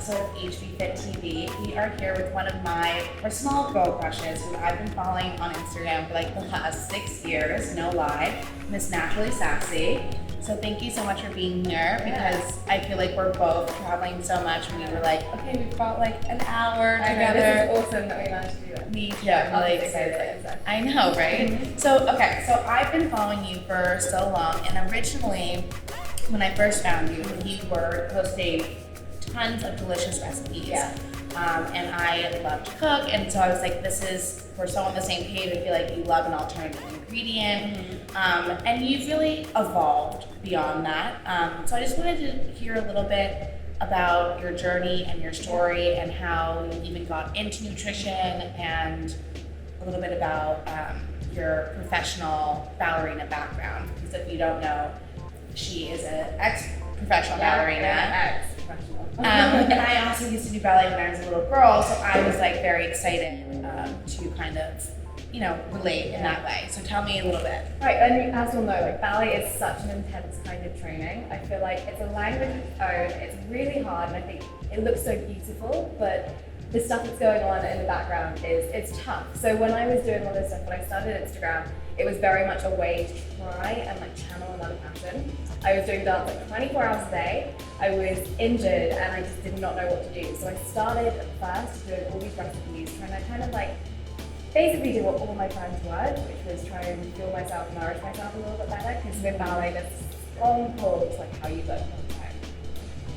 episode of HBFIT TV. We are here with one of my personal girl crushes who I've been following on Instagram for like the last 6 years, no lie, Miss Naturally Sassy. So thank you so much for being here because I feel like we're both traveling so much. We were like, okay, we've got like an hour together. This is awesome that we managed to do it. Me too, I'm really excited. I know, right? Mm-hmm. So I've been following you for so long, and originally when I first found you, you were posting tons of delicious recipes. Yeah. And I love to cook, and so I was like, we're so on the same page. I feel like you love an alternative ingredient. Mm-hmm. And you've really evolved beyond that. So I just wanted to hear a little bit about your journey and your story and how you even got into nutrition, and a little bit about your professional ballerina background. Because if you don't know, she is an ex-professional ballerina. Ex-professional. And I also used to do ballet when I was a little girl, so I was like very excited to kind of, relate in that way. So tell me a little bit. Right, and as you'll know, like ballet is such an intense kind of training. I feel like it's a language of its own. It's really hard, and I think it looks so beautiful, but the stuff that's going on in the background it's tough. So when I was doing all this stuff, when I started Instagram, it was very much a way to try and like channel another passion. I was doing dance like 24 hours a day. I was injured and I just did not know what to do. So I started at first doing all these recipes, trying to kind of like basically do what all my friends were, which was try and fuel myself, nourish myself a little bit better, because with ballet there's a strong pull to like how you look all the time.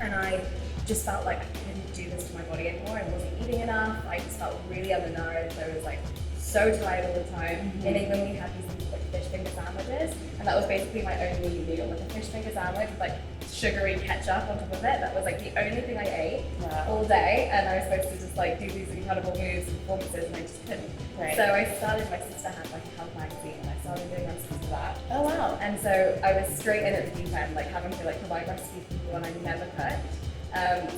And I just felt like I couldn't do this to my body anymore. I wasn't eating enough. I just felt really undernourished. I was like so tired all the time. Mm-hmm. In England we had these things like fish finger sandwiches, and that was basically my only meal, like a fish finger sandwich with like sugary ketchup on top of it. That was like the only thing I ate all day, and I was supposed to just like do these incredible moves and performances, and I just couldn't. Right. So I started, my sister had like a health magazine, and I started doing recipes for that. Oh wow. And so I was straight in at the deep end, like having to like provide recipes to people, and I never cooked.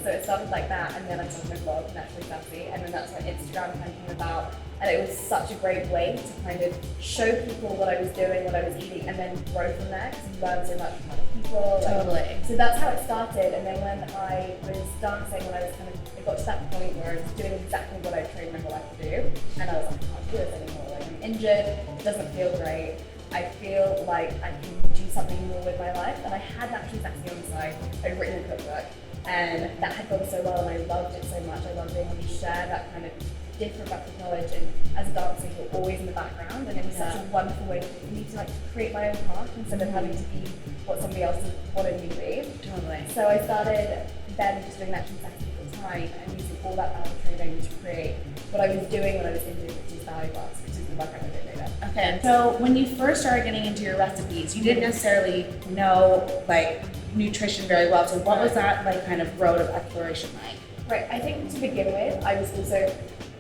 So it started like that, and then I started my blog, Naturally Sassy, and then that's when Instagram kind of came about. And it was such a great way to kind of show people what I was doing, what I was eating, and then grow from there, because you learn so much from other people. Totally. So that's how it started. And then when I was dancing, when I was it got to that point where I was doing exactly what I trained my whole life to do, and I was like, I can't do this anymore. Like, I'm injured, it doesn't feel great. I feel like I can do something more with my life. And I had Naturally Sassy on the side. I'd written a cookbook, and that had gone so well, and I loved it so much. I loved being able to share that kind of different breadth of knowledge, and as a dancer you're always in the background, and it was such a wonderful way for me to like create my own path instead of having to be what somebody else wanted me to be. Totally. So I started then just doing Naturally Sassy full time and using all that ballet training to create what I was doing when I was injured, which is ballet class, which is the background I did later. Okay, so when you first started getting into your recipes, you didn't necessarily know like nutrition very well, so what was that like kind of road of exploration like? Right, I think to begin with, I was also,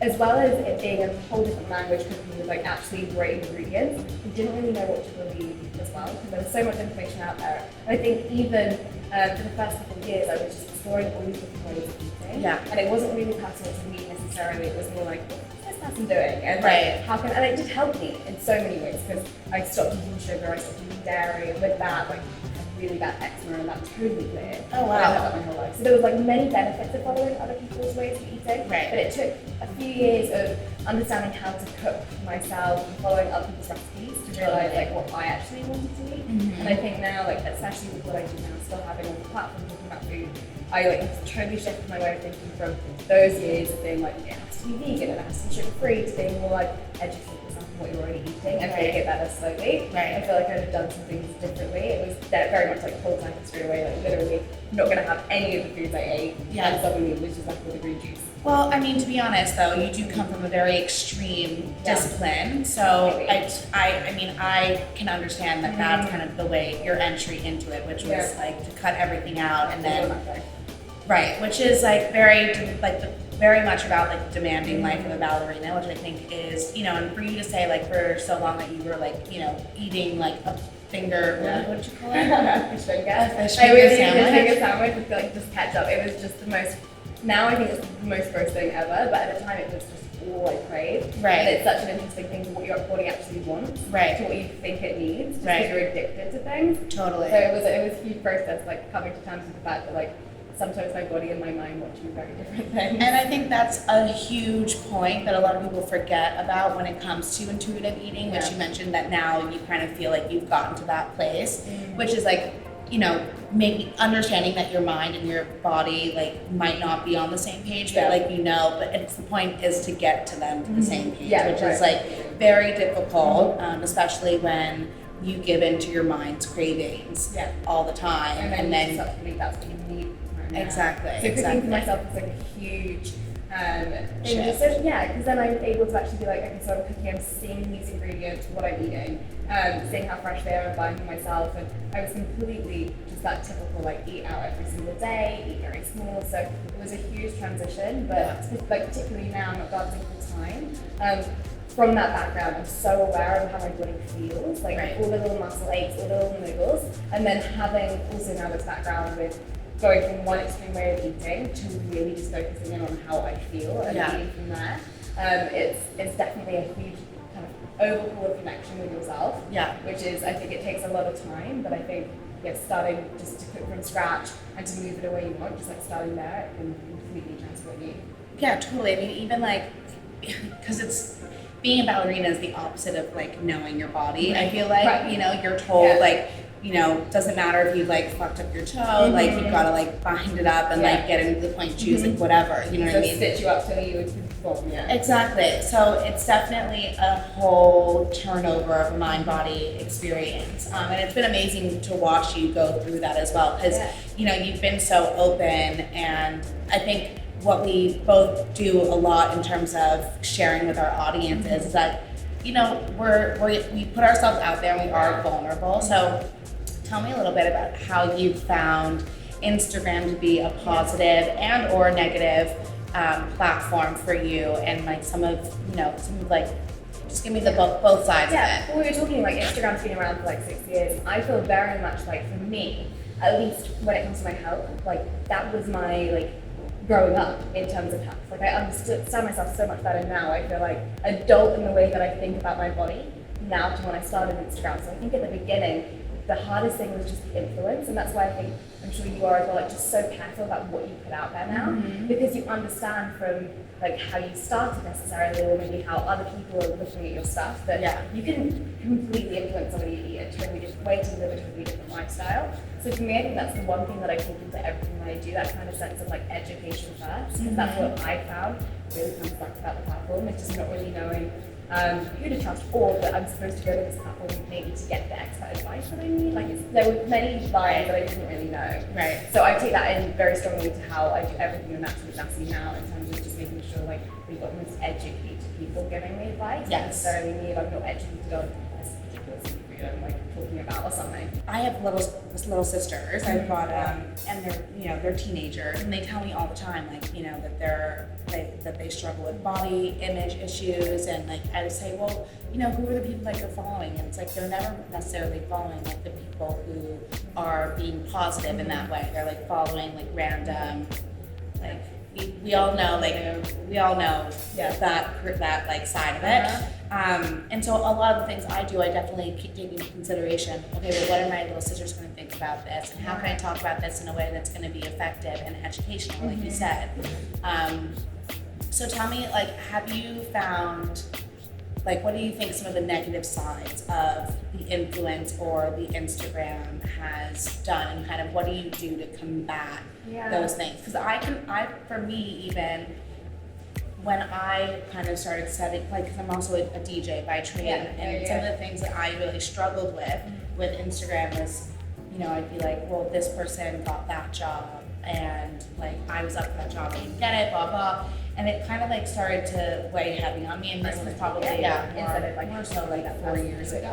as well as it being a whole different language, cooking with like actually great ingredients, I didn't really know what to believe as well, because there was so much information out there. And I think even for the first couple of years, I was just exploring all these different ways of eating. Yeah. And it wasn't really personal to me necessarily, it was more like, what's this person doing? And like, and it did help me in so many ways, because I stopped eating sugar, I stopped eating dairy, and with that, like, really bad eczema, and that totally cleared. Oh wow. I had that my whole life. So there was like many benefits of following other people's ways of eating. Right. But it took a few years of understanding how to cook for myself and following other people's recipes to realize like what I actually wanted to eat. Mm-hmm. And I think now, like especially with what I do now, still having on the platform talking about food, I like totally shifted my way of thinking from those years of being like, it has to be vegan and it has to be sugar free, to being more like educate yourself on what you're already eating and make it better slowly. Right. I feel like I'd have done some things differently. It was very much like whole time straight away, like literally not going to have any of the foods I ate, and suddenly it was just left with the green juice. Well, I mean, to be honest though, you do come from a very extreme discipline, so I can understand that that's kind of the way, your entry into it, which was like to cut everything out and then, right, which is like very much about like demanding life of a ballerina, which I think is, and for you to say like for so long that you were like, eating like a finger, what did you call it? Fish finger. A fish I finger really sandwich. fish finger sandwich with like just ketchup. It was just the most, now I think it's the most gross thing ever, but at the time it was just all I craved. Right. And it's such an interesting thing to what your body actually wants. Right. To what you think it needs. Just right. because you're addicted to things. Totally. So it was a huge process, like coming to terms with the fact that like sometimes my body and my mind want to do very different things. And I think that's a huge point that a lot of people forget about when it comes to intuitive eating, which you mentioned that now you kind of feel like you've gotten to that place, which is like, you know, maybe understanding that your mind and your body like might not be on the same page, but like, you know, but it's the point is to get to them to the same page, which is like very difficult, especially when you give into your mind's cravings all the time, and then that's what you need. Exactly. So cooking for myself is like a huge thing. Because then I'm able to actually be like, okay, so I'm cooking, I'm seeing these ingredients, what I'm eating, seeing how fresh they are, and buying for myself. And I was completely just that typical like eat out every single day, eat very small. So it was a huge transition, but like particularly now I'm not dancing full time. From that background, I'm so aware of how my body feels, like all the little muscle aches, all the little niggles, and then having also now this background with going from one extreme way of eating to really just focusing in on how I feel and eating from there. It's definitely a huge kind of overhaul of connection with yourself, which is, I think it takes a lot of time, but I think starting just to cook from scratch and to move it the way you want, just like starting there, it can completely transform you. Yeah, totally. I mean, even like, because it's, being a ballerina is the opposite of like knowing your body. I feel like, you know, you're told like, you know, doesn't matter if you like fucked up your toe, like you've got to like bind it up and like get into the point shoes, like whatever, you know what I mean? Stitch you up till you would perform, Exactly. So it's definitely a whole turnover of a mind-body experience. And it's been amazing to watch you go through that as well, because, you know, you've been so open, and I think what we both do a lot in terms of sharing with our audiences is that, you know, we put ourselves out there and we are vulnerable. So tell me a little bit about how you found Instagram to be a positive and or negative platform for you, and like some of like, just give me the both sides of it. Well, we were talking like Instagram's been around for like 6 years. I feel very much like, for me, at least when it comes to my health, like that was my like growing up in terms of health. Like I understand myself so much better now. I feel like adult in the way that I think about my body now to when I started Instagram. So I think at the beginning, the hardest thing was just the influence, and that's why I think, I'm sure you are as well, like just so careful about what you put out there now, because you understand from like how you started necessarily, or maybe how other people are looking at your stuff, that you can completely influence somebody to eat a totally different way, to live a totally different lifestyle. So for me, I think that's the one thing that I take into everything that I do, that kind of sense of like education first, because that's what I found really comes back about the platform. It's just not really knowing who to trust, or that I'm supposed to go to this platform maybe to get the expert advice that I need. Like there were many lines that I didn't really know. Right. So I take that in very strongly to how I do everything in Naturally Sassy now, in terms of just making sure like we've got the most educated people giving me advice. Not necessarily me, if I'm not educated on this particular secret I'm like talking about or something. I have little sisters. I've brought and they're teenagers, and they tell me all the time, like, you know, that they struggle with body image issues, and like I would say, well, you know, who are the people that you're following? And it's like they're never necessarily following like the people who are being positive in that way. They're like following like random, like we all know that like side of it. And so a lot of the things I do, I definitely take into consideration, okay, well, what are my little sisters going to think about this, and how can I talk about this in a way that's going to be effective and educational, like you said. So tell me, like, have you found, like, what do you think some of the negative sides of the influence or the Instagram has done, and kind of what do you do to combat those things? Because for me, even when I kind of started setting, like, because I'm also a DJ by trade, and some of the things that I really struggled with Instagram was, you know, I'd be like, well, this person got that job, and like I was up for that job, I didn't get it, blah blah, and it kind of like started to weigh heavy on me. And this was probably more so like 4 years ago.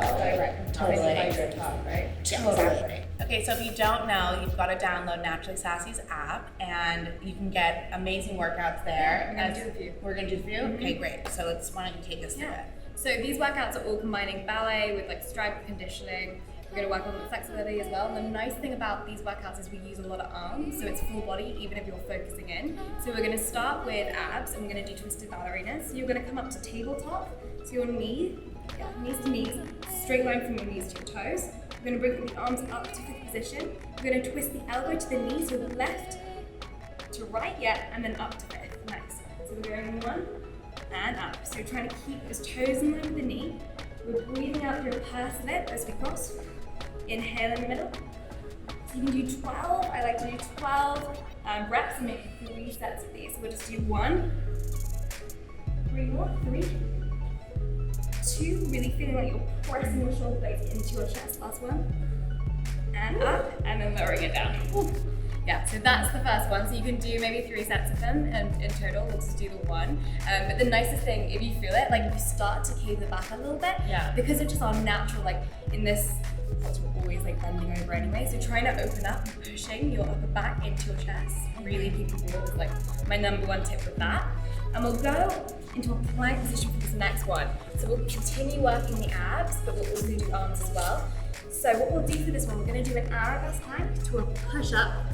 Totally. Right? Exactly. Okay, so if you don't know, you've got to download Naturally Sassy's app, and you can get amazing workouts there. We're gonna do a few. Okay, great. So why don't you take us through it? So these workouts are all combining ballet with like strength conditioning. We're going to work on the flexibility as well. And the nice thing about these workouts is we use a lot of arms, so it's full body even if you're focusing in. So we're going to start with abs, and we're going to do twisted ballerinas. So you're going to come up to tabletop, so your knees to knees, straight line from your knees to your toes. We're going to bring the arms up to fifth position. We're going to twist the elbow to the knee, so the left to right, and then up to fifth. Nice. So we're going 1 and up. So you're trying to keep those toes in line with the knee. We're breathing out through a pursed lip as we cross. Inhale in the middle. So you can do 12. I like to do 12 reps and make 3 sets of these. So we'll just do 1, 3 more, 3, 2, really feeling like you're pressing your shoulder blades into your chest. Last 1, and up, and then lowering it down. Ooh. Yeah, so that's the first one. So you can do maybe 3 sets of them, and in total, we'll just do the 1. But the nicest thing, if you feel it, like if you start to cave the back a little bit, because it's just our natural, like in this, we're always like bending over anyway. So trying to open up and pushing your upper back into your chest, really keeping forward is like my #1 tip with that. And we'll go into a plank position for this next one. So we'll continue working the abs, but we'll also do arms as well. So what we'll do for this one, we're going to do an arabesque plank to a push up.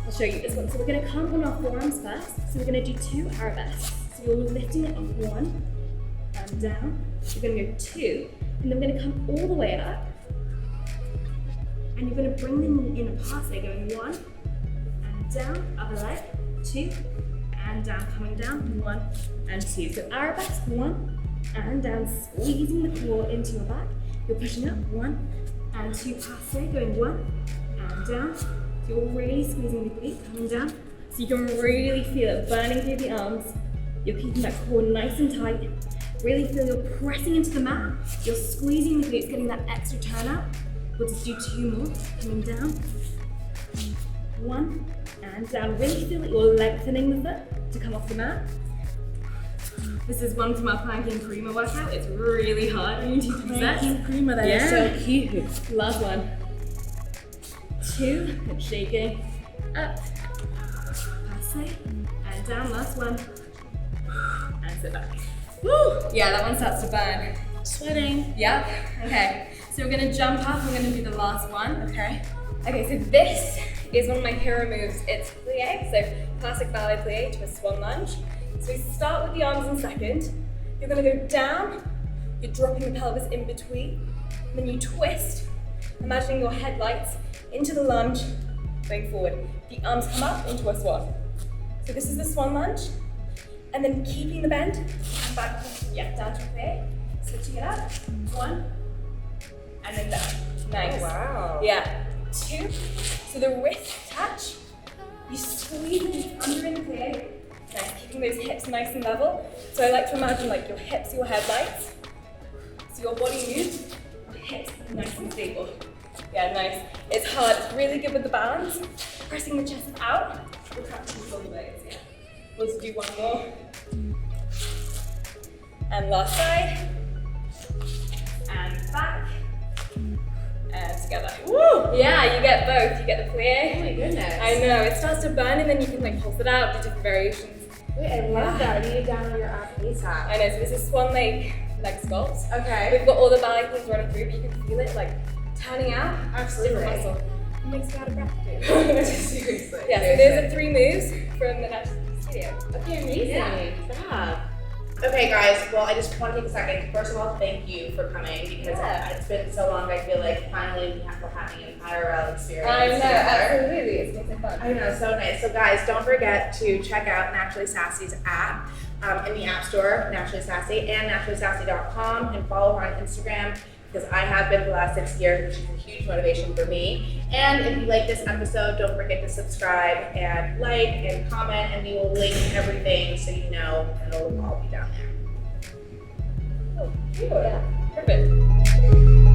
I'll show you this one. So we're going to come on our forearms first. So we're going to do 2 arabesques. So you're lifting it up 1 and down. You're going to go 2, and then we're going to come all the way up. And you're going to bring them in a passe, going 1 and down, other leg, 2 and down, coming down, 1 and 2. So arabesque, 1 and down, squeezing the core into your back. You're pushing up, 1 and 2, passe, going 1 and down. So you're really squeezing the glute, coming down. So you can really feel it burning through the arms. You're keeping that core nice and tight. Really feel you're pressing into the mat. You're squeezing the glutes, getting that extra turn out. We'll just do 2 more, coming down. 1 and down. Really feel that you're lengthening the foot to come off the mat. This is one from our planking prima workout. It's really hard when you do 2 sets. Planking prima, that is so cute. Last one. 2, and shaking. Up. Passe. And down. Last one. And sit back. Woo! Yeah, that one starts to burn. Sweating. Yep. Okay. So we're gonna jump up. We're gonna do the last one. Okay. Okay. So this is one of my hero moves. It's plie. So classic ballet plie to a swan lunge. So we start with the arms in second. You're gonna go down. You're dropping the pelvis in between. Then you twist, imagining your headlights into the lunge, going forward. The arms come up into a swan. So this is the swan lunge. And then keeping the bend, and back, down to a plie. Switching it up, 1, and then down. Nice. Oh, wow. Yeah, 2. So the wrist touch, you squeeze it under in the plie. Nice, keeping those hips nice and level. So I like to imagine like your hips, your headlights. So your body moves, your hips nice and stable. Yeah, nice. It's hard, it's really good with the balance. Pressing the chest out, we'll catch the shoulder blades, yeah. We'll just do 1 more. And last side. And back. And together. Woo! Yeah, you get both. You get the plie. Oh my goodness. I know, it starts to burn and then you can like pulse it out, do different variations. Wait, I love that. I need to download your app ASAP. I know, so this is swan leg sculpt. Okay. We've got all the ballet things running through, but you can feel it like turning out. Absolutely. Different muscle. It makes you out of breath too. Seriously. Yeah, so those are 3 moves from the Natural Studio. Okay, amazing. Yeah. Stop. Okay, guys. Well, I just want to take a second. First of all, thank you for coming because it's been so long. I feel like finally we're having an IRL experience. I know, together. absolutely. It's been so fun. I know, so nice. So, guys, don't forget to check out Naturally Sassy's app in the App Store, Naturally Sassy, and naturallysassy.com, and follow her on Instagram because I have been for the last 6 years, which is a huge motivation for me. And if you like this episode, don't forget to subscribe and like and comment, and we will link everything so you know, and it'll all be down there. Oh, yeah, perfect.